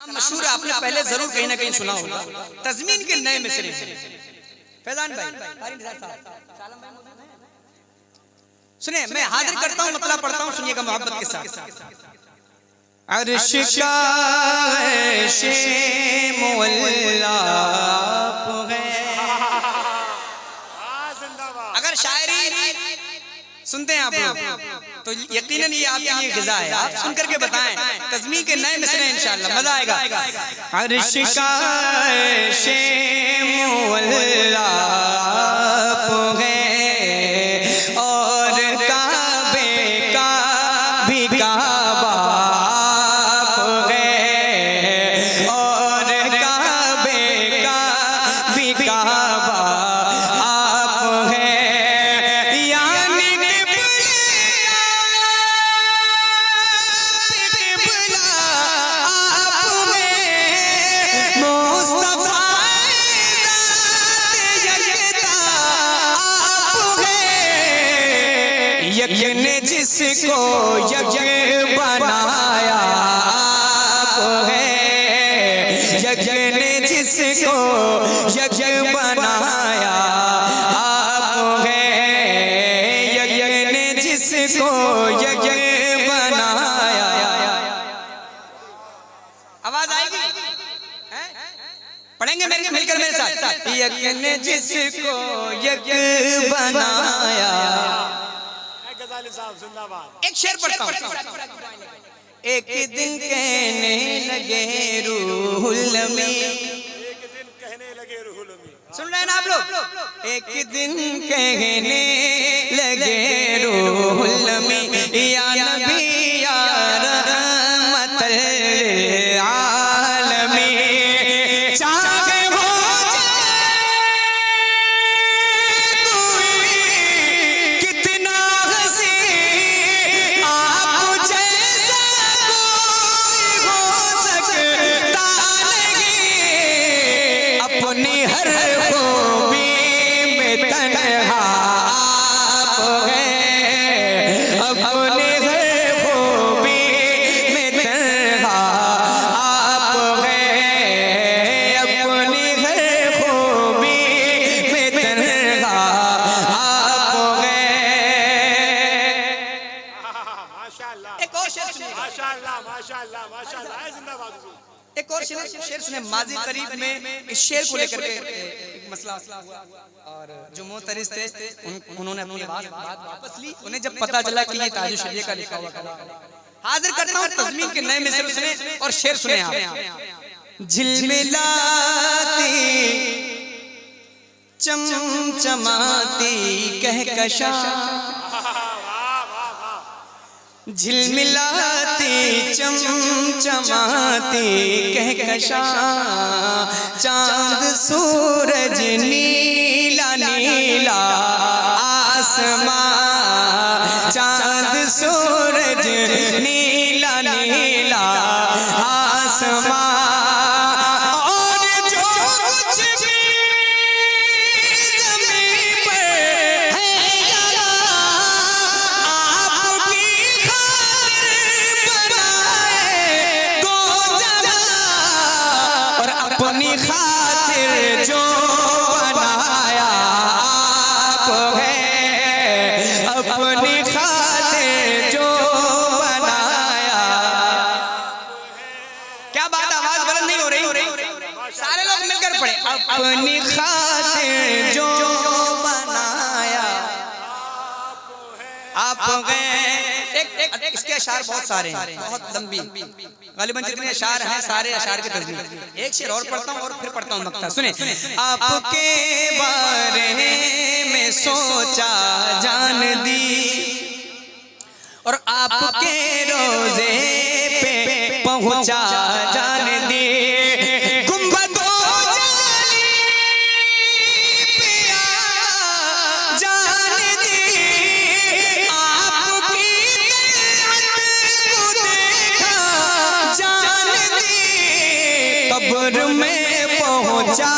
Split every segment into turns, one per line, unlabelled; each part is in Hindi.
मशहूर आपने पहले जरूर कहीं ना कहीं सुना होगा। तज़मीन के नए मिसरे फैजान भाई सुने, मैं हाजिर करता हूँ, मतलब पढ़ता हूँ, सुनिएगा मोहब्बत के साथ। अर्श का अर्शे मुअल्ला है। अगर शायरी सुनते हैं आप लोग तो यकीनन ये आपके लिए ग़िज़ा है। आप सुन करके बताएं, तज़मीन के नए मिसरे इंशाअल्लाह मजा आएगा। अर्श का अर्शे मुअल्ला है और काबे का भी काबा है और काबे का भी काबा आप है। यज्ञ ने जिसको यज्ञ बनाया आप है। यज्ञ ने जिसको यज्ञ बनाया आप है। यज्ञ ने जिसको यज्ञ बनाया। आवाज आएगी? पढ़ेंगे मिलकर मेरे साथ। यज्ञ ने जिसको यज्ञ बनाया। एक शेर पढ़ता हूँ। एक दिन कहने लगे रूहुल अमी। सुन रहे हैं ना आप लोग? एक दिन कहने लगे रूहुल अमी या नबी या रहमतल लिल आलमीन। चाहे हो अपनी हर खूबी में तन्हा आप है। अपनी हर खूबी में तन्हा आप है। अपनी हर खूबी में तन्हा आप है। माशाअल्लाह। एक और शेर सुनिए। माशाअल्लाह माशाअल्लाह माशाअल्लाह जिंदाबाद। एक और शेर सुने। माजी करीब में इस शेर को लेकर के एक मसला हुआ और जो मोहतरिस थे उन्होंने अपनी बात वापस ली। उन्हें जब पता चला कि ये ताजुश शरिया का लिखा हुआ कलाम हाजिर करता हूँ। तज़मीन के नए मिसरे सुने और शेर सुने आप। झिलमिलाती चमचमाती कहकशा। झिलमिलाती चमचमाती कहकशा। चांद सूरज नीला नीला आसमां। चांद सूरज नीला नीला आसमां। अपनी खातिर जो बनाया आप है। अपनी खातिर जो बनाया। क्या बात, आवाज बुलंद नहीं हो रही? सारे लोग मिलकर पढ़े। अपनी खातिर जो बनाया आप है। इसके अशार बहुत सारे हैं, बहुत लंबी। गालिबन जितने अशार हैं सारे अशार के तर्जुमे। एक शेर और पढ़ता हूँ और फिर पढ़ता हूँ मक्ता। सुने। आपके बारे में सोचा जान दी और आपके रोजे पे पहुँचा जान दी। कब्र में पहुंचा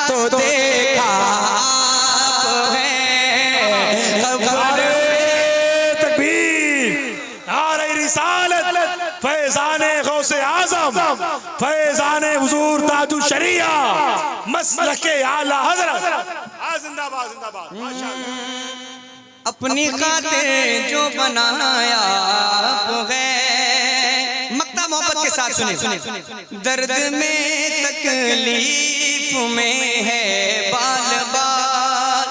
तो देखा आप है। कब्र
तकबीर नारे रिसालत फैज़ाने गौसे आज़म। आजम फैजान हुजूर ताजुल शरिया मसलके आला हजरत। जिंदाबाद जिंदाबाद माशाअल्लाह।
अपनी खातिर जो बनाया वो है। मक्ता मोहब्बत के साथ सुने। दर्द में तकलीफ में है बाल बाल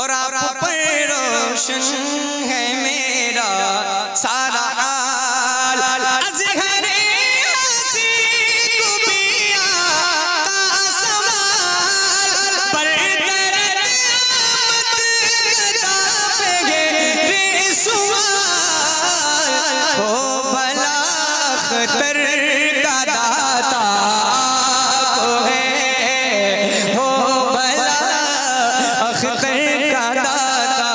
और आप पर रोशन है मेरा सारा हाल। अज़हरे हसी कुबिया का सवाल पर दर्द हो भला अख्तर का दाता को है, हो भला अख्तर का दाता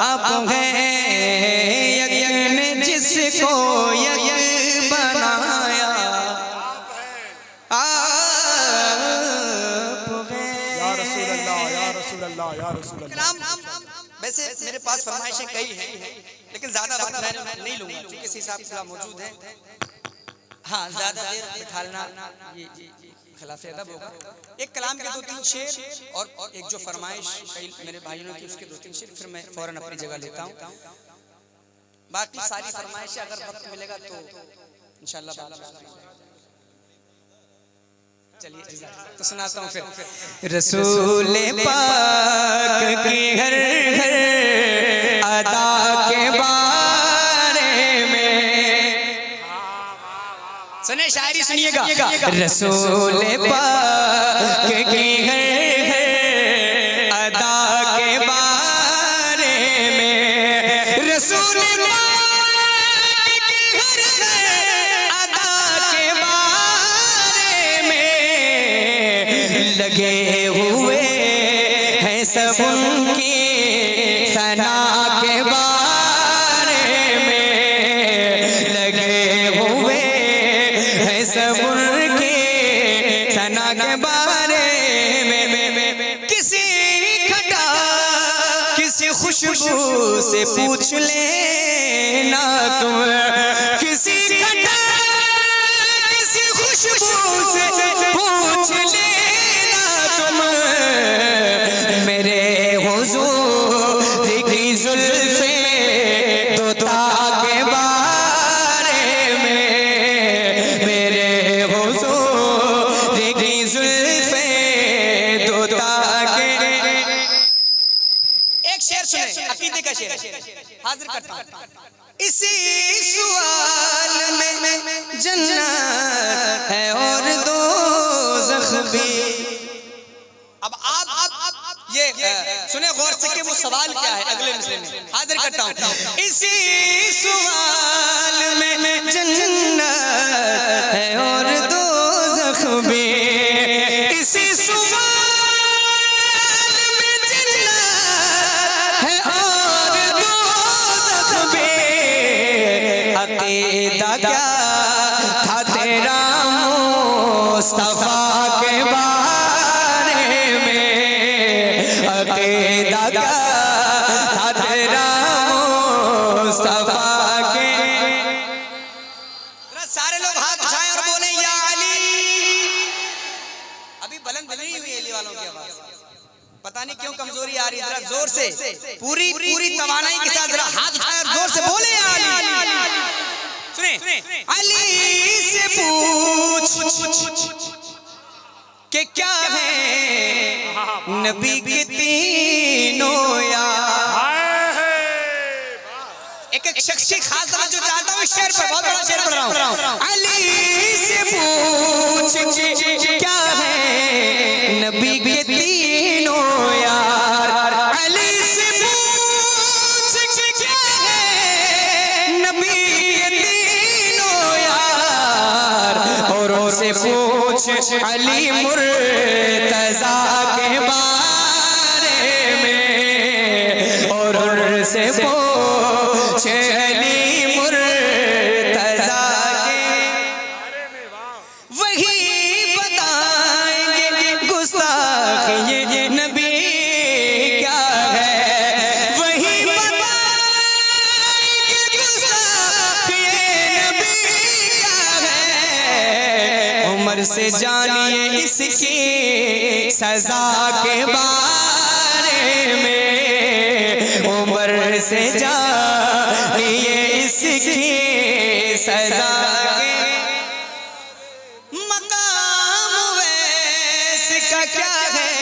आप है। यकीन जिसको यक बनाया आप है।
या रसूल अल्लाह या रसूल अल्लाह या रसूल अल्लाह।
वैसे मेरे पास फरमाइशें कई हैं लेकिन ज्यादा वक्त मैं नहीं लूंगा क्योंकि इस हिसाब से मौजूद है। हाँ, ज्यादा देर बिठालना ये खिलाफ अदब होगा। एक कलाम के 2-3 शेर और एक जो फरमाइश कई मेरे भाइयों ने की उसके 2-3 शेर, फिर मैं फौरन अपनी जगह लेता हूँ। बाकी सारी फरमाइशें अगर वक्त मिलेगा तो इंशाल्लाह। चलिए तो सुनाता हूँ फिर। रसूल पाक की हर हर अदा के बारे में सुने, शायरी सुनिएगा। रसूल पाक की हर हर अदा के बारे में, रसूल पाक की हर हर अदा के बारे में लगे हुए हैं सब उनकी सना के बारे में, लगे हुए हैं सब उनकी सना के बारे में। किसी खटा किसी खुशबू से पूछ लेना तुम, किसी खटा किसी खुशबू से पूछ लेना तुम, मेरे हुजूर की जुल्फे तोता के बारे में, मेरे हुजूर की जुल्फे तोता के। एक शेर सुने, अकीदे का शेर हाजिर करता हूँ। इसी सवाल में जन्नत है और दोज़ख भी। अब आप ये सुने गौर से कि वो सवाल क्या है अगले मिसरे में हाजिर करता हूँ। इसी सवाल में जन्नत है और दोज़ख भी, इसी सवाल में जन्नत है और दोज़ख भी। अक़ीदा क्या था तेरा मुस्तफा के बारे में, अक़ीदा क्या था तेरा मुस्तफा के। सारे लोग हाथ उठाएं और बोले या अली। अभी बुलंद नहीं हुई अली वालों की आवाज, पता नहीं क्यों कमजोरी आ रही है। जरा जोर से पूरी तवानाई के साथ जरा हाथ उठाएं और जोर से बोले या अली। सुने, अली से पूछ के क्या है नबी के तीनों यार। एक एक शख्स की खास जो चाहता हूँ शेर पर, बहुत बड़ा शेर पढ़ रहा हूँ। अली से पूछ के क्या है नबी के तीनों यार, अली से पूछ के क्या है नबी के तीनों यार, और से पूछ अली मुर्तज़ा के बारे में, और से पूछ अली मुर्तज़ा के बारे में। वही बताएंगे गुस्ताख ये नबी क्या है, वही बताएंगे गुस्ताख ये नबी क्या है। से जानिए इसकी सजा के बारे में, उम्र से जानिए इसकी सजा के। मकाम वैस का क्या है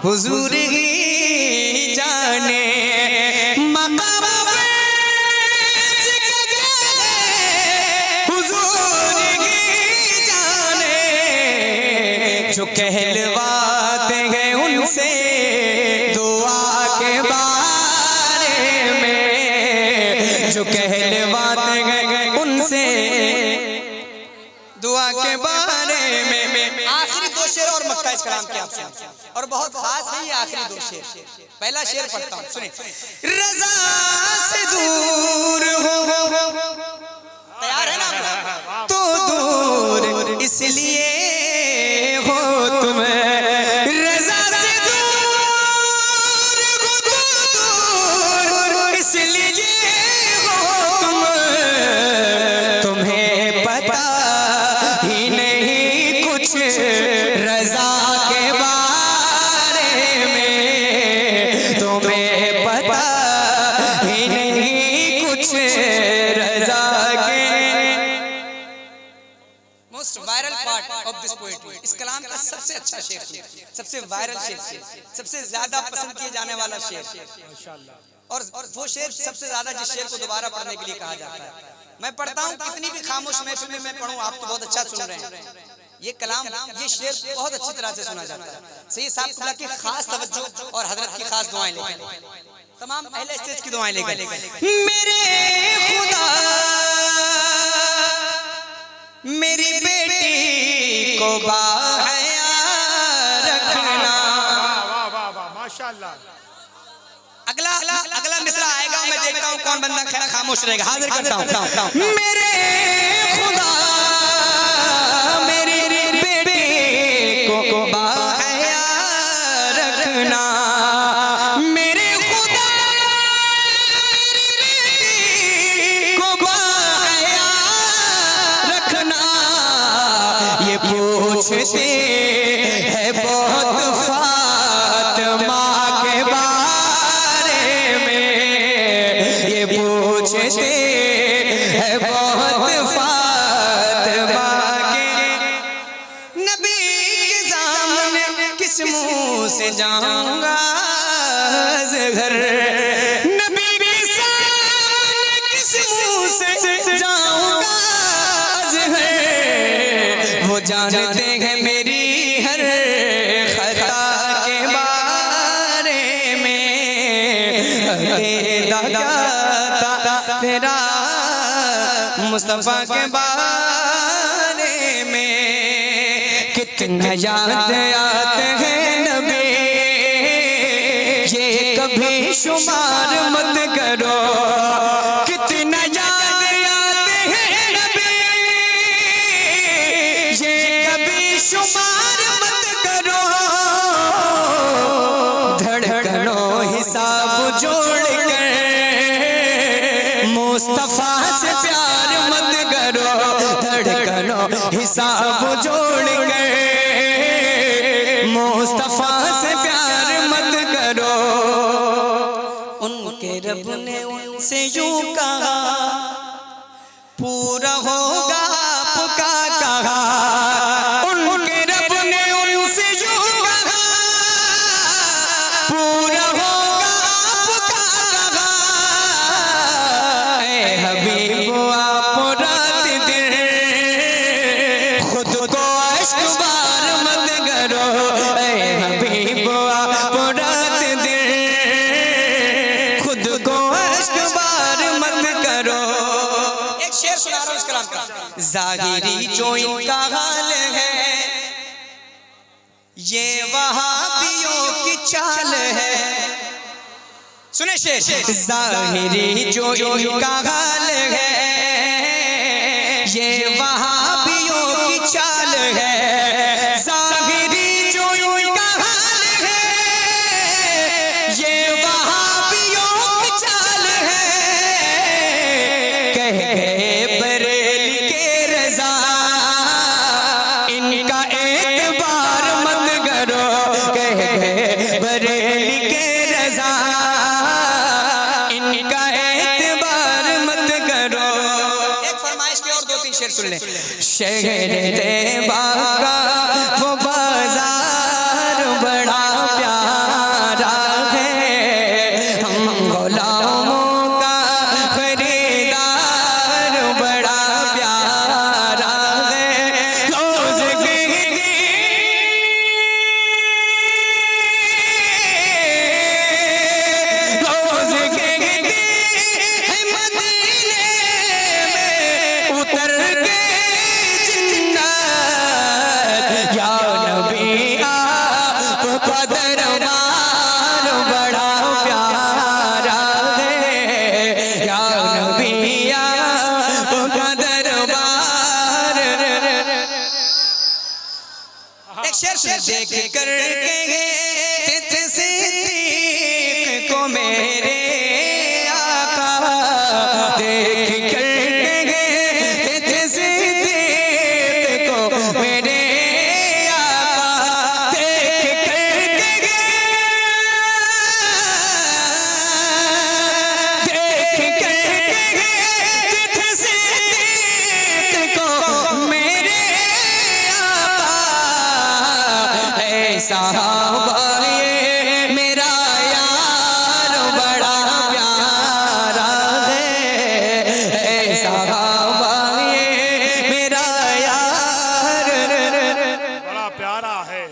हुजूर ही जाने, मकाम वैस का क्या है हुजूर ही जाने। जो कहलवाते हैं उनसे दुआ के बारे में, जो कहलवाते हैं उनसे दुआ के बारे में। आखिरी दो शेर और मक्का इस कलाम के आपसे, और बहुत खास है ये आखिरी दो शेर। पहला शेर पढ़ता हूँ, सुने। रज़ा से दूर हो, तैयार है ना तो दूर इसलिए हो तुम, रज़ा से दूर हो तो दूर इसलिए हो तुम। तुम्हें पता ही नहीं कुछ रज़ा के बारे में, तुम्हें पता ही नहीं कुछ रज़ा के। Most viral part of this poetry, इस कलाम का सबसे अच्छा शेर, सबसे वायरल शेर, सबसे ज्यादा पसंद किए जाने वाला शेर, और वो शेर सबसे ज्यादा जिस शेर को दोबारा पढ़ने के लिए कहा जाता है। मैं पढ़ता हूँ, कितनी भी खामोश महफिल में मैं पढ़ूं, आप तो बहुत अच्छा सुन रहे हैं। ये कलाम, ये शेर बहुत अच्छी तरह से सुना जाता है। सैयद साहब क़िबला की खास तवज्जो और हजरत की खास दुआएं लेकर, तमाम अहले स्टेज की दुआएं लेकर। मेरे खुदा मेरी बेटी को बाहया रखना।
माशाअल्लाह।
अगला मिसरा आएगा, मैं देखता हूँ कौन बंदा खामोश रहेगा। हाजिर करता हूँ। मेरे खुदा मेरी बेटी को बाहया रखना, मेरे खुदा मेरी बेटी को बाहया रखना। ये पूछते हैं बहुत फातिमा के बारे में, ये पूछते हैं बहुत फातिमा के। नबी के सामने किस मुंह से जाऊंगा घर, नबी के सामने किस मुंह से जाऊंगा घर। वो जानते हैं मेरी हर खता के बारे में, दादा तेरा मुस्तफा के बारे में। कितना याद आते हैं नबी, ये कभी शुमार मत करो। कितना याद आते हैं नबी, ये कभी शुमार मत करो। धड़कनों हिसाब जोड़ कर मुस्तफा से प्यार मत करो। धड़कनों हिसाब जोड़ कर मुस्तफा से प्यार मत करो। उनके रब ने उनसे यूं कहा, पूरा होगा आपका कहा। उनके रब ने उनसे यूं कहा, पूरा होगा आपका कहा। ऐ हबीब आप रात दिन खुद को अश्क बार मत करो। ऐ हबीब आप रात दिन खुद को अश्क बार मत करो। एक शेर सुना रहा हूं इस कलाम का। ज़ाहिरी जो इनका हाल है, ये वहाबियों की चाल है। सुने शेर। ज़ाहिरी जो इनका हाल है, ये वहाबियों की चाल है। ज़ाहिरी जो इनका हाल है, ये वहाबियों की चाल है। कह गए बरेली के रज़ा सुन ले। शहर तैयबा का वो बाजार बड़ा प्यारा है, हम गुलामों का खरीदार बड़ा प्यारा है। रोज़ उतर के जिन्नत या नबी आपका दरबार बड़ा प्यारा है, या नबी आपका दरबार। एक शेर देख कर सिद्दीक को मेरे आका, देख कर साहबा ये मेरा यार बड़ा प्यारा है, साहबा ये मेरा यार
बड़ा प्यारा है।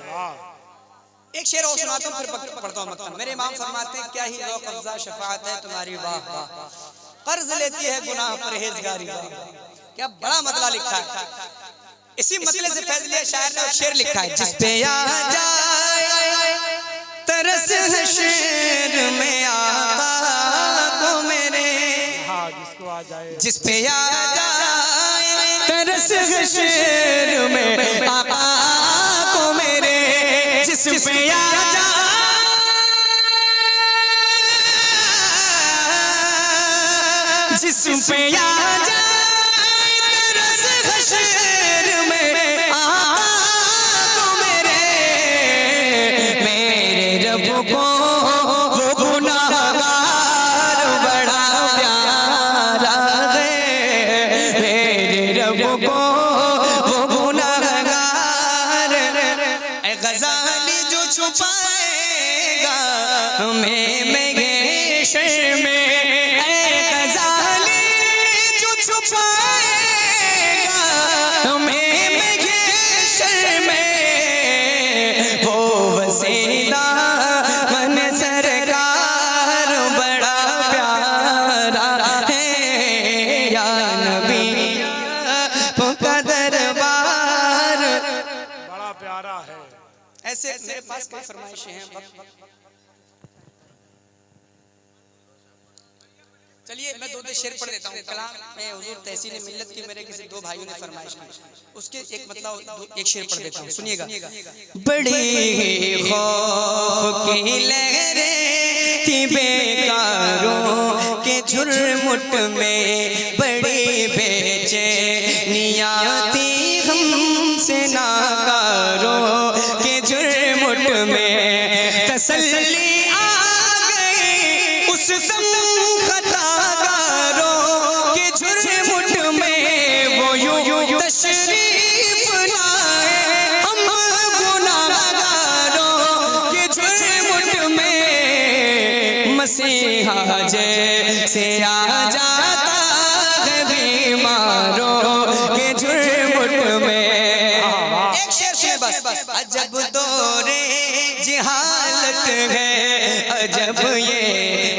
एक शेर और सुनाता हूँ फिर पढ़ता हूँ मक्तम। मेरे इमाम फरमाते हैं क्या ही ज़ौक़ अफ़ज़ा शफ़ाअत है तुम्हारी, वाह वाह, कर्ज लेती है गुनाह परहेज़गारी। क्या बड़ा मतला लिखा है। इसी मतले से फैज़ लिया शायर ने एक शेर लिखा है, जिस पे आ जाए तरस है शेर में आका को मेरे,
जिसको आ जाए,
जिस पे आ जाए तरस है शेर में आका को मेरे, जिस पे आ जाए, जिस पे आ जाए शेर में आका मेरे, मेरे रब को वो गुनाहगार बड़ा प्यारा है, मेरे रब को वो गुनाहगार। ऐ ग़ज़ाली जो छुपाएगा हमें महशर में, ऐ ग़ज़ाली जो छुपाएगा हमें महशर में, वो वसीला मन सरकार बड़ा प्यारा है, या नबी आपका दरबार
बड़ा प्यारा है।
ऐसे मेरे पास कई फरमाइशें हैं। चलिए मैं दो शेर पढ़ देता हूँ। कलाम में हुजूर तहसीन मिल्लत की मेरे किसी दो भाइयों ने फरमाइश की, उसके एक मतलब एक शेर पढ़ देता हूँ, सुनिएगा। बड़ी खौफ की लहरें थी बेकारों के झुरमुट में, बड़ी बेचैनियाँ थी हमसे नाकारों के झुरमुट में, तसल्ली आ गई उस दम तशरीफ लाए हम गुनाहगारों के झुरमुट में, मसीहा जैसे आ जाता है बीमारों के झुरमुट में। एक शेर से बस, अजब दौरे जिहालत है, अजब ये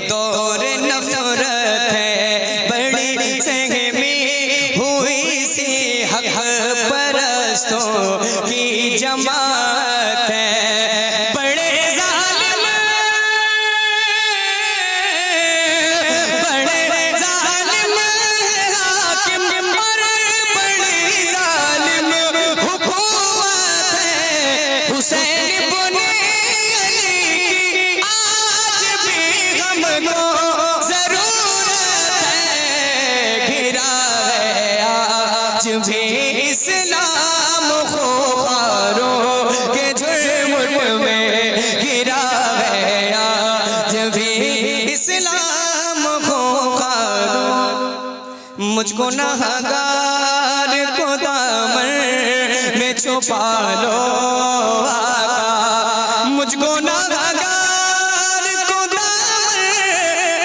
दौर नफरत है, बड़ी सहमी हुई सी हक परस्तों की जमात है, बड़े जालिम हाकिम और बड़ी जालिम हुकूमत है, हुसैन बुने अली की आज भी हमको जरूरत है, घिरा है आज भी इस्लाम खुखारों के झुरमुट में, गिरा है आज भी इस्लाम खुखारों। मुझको नाहगार को छुपा लो आका, मुझको नागार को दामन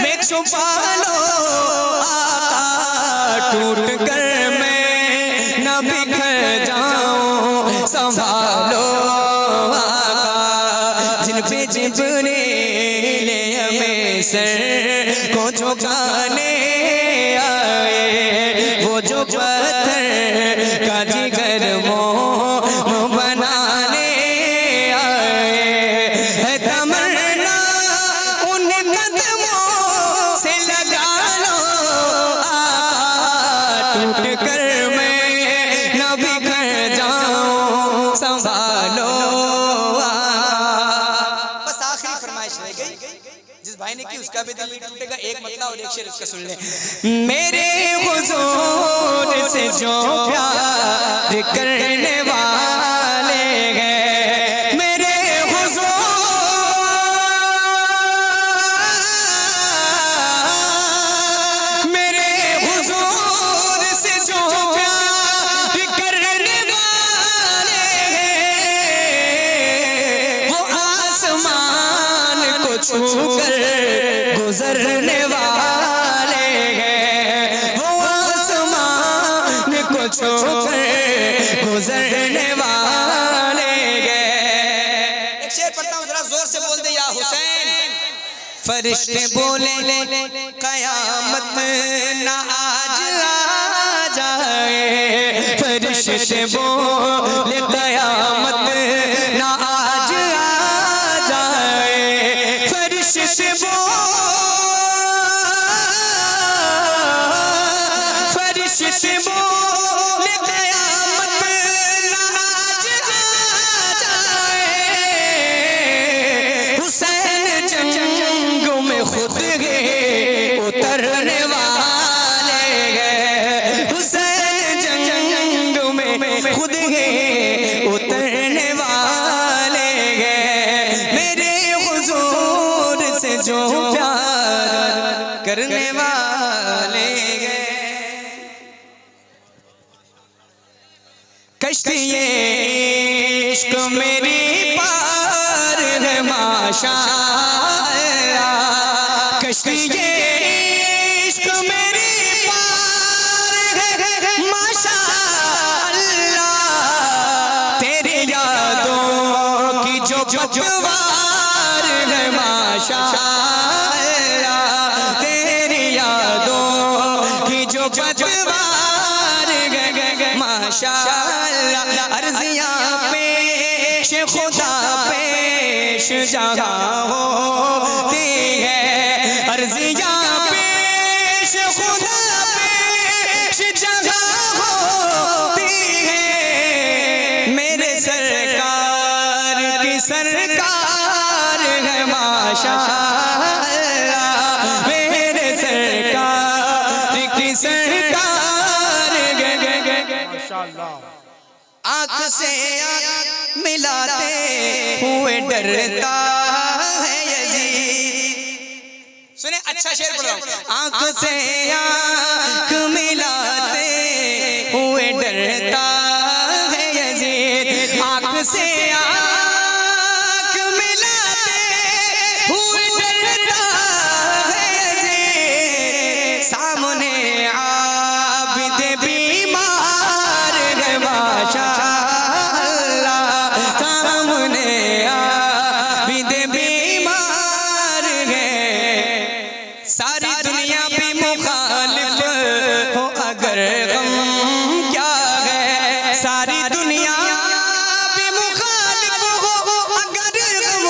में छुपा लो आका, टूट कर मैं न बिखर जाऊं संभालो आका, जिन पे जिब्रील हमें सर को झुकाने आए, वो जो पत्थर का जिगर मोम बनाने आए, है तमन्ना उन कदमों से लगा लो आका, टूट कर मैं न बिखर जाऊं संभालो आका। बस आखिरी फरमाइश रह गई, जिस भाई ने की उसका भी दिल नहीं टूटेगा। एक मतलब और एक शेर उसका सुन ले। मेरे हुजूर से जो प्यार करने वाले हैं, मेरे हुजूर से जो प्यार करने वाले हैं, वो आसमान को छूकर गुजरने वाले हैं, वो आसमान को छूकर गुजरने वाले हैं। एक शेर पढ़ता हूँ, जरा जोर से बोल दे या हुसैन। फरिश्ते बोले कयामत ना आज आ जाए, फरिश्ते बोले कयामत ना आज आ जाए, फरिश्ते बोले कयामत ना आज आ जाए, हुसैन जंग में खुद गए उतरने वाले हैं, हुसैन जंग में खुद गए उतरने वाले हैं, मेरे हुजूर से जो प्यार करने वाले हैं। कश्तिए इश्क मेरी पार है माशाअल्लाह, कश्तिए इश्क मेरी पार है माशाअल्लाह, तेरी यादों की जो पतवार है माशाअल्लाह, तेरी यादों की जो पतवार है माशाअल्लाह, अर्जियां पेश खुदा पेश जहाँ होती है, अर्जियां पेश खुदा पेश जहाँ होती है, मेरे सरकार की सरकार है माशाअल्लाह, मेरे सरकार की सरकार है
माशाअल्लाह।
आँख से आँख मिलाते हुए डरता है यजीद। सुने, अच्छा शेर बोल रहा हूँ। आँख से आँख मिलाते हुए डरता है यजीद, आँख से आँख मिलाते हुए डरता है यजीद, सामने आबिद बीमार है माशाअल्लाह, सामने आबिद बीमार है, सारी दुनिया भी मुखालिफ हो अगर गम क्या है, सारी दुनिया भी मुखालिफ हो अगर गम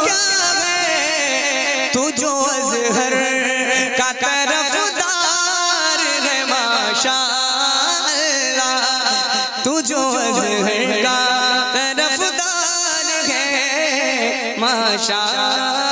क्या है, तू जो अज़हर का तरफदार है माशाअल्लाह, तू जो अज़हर का तरफदार है माशाअल्लाह।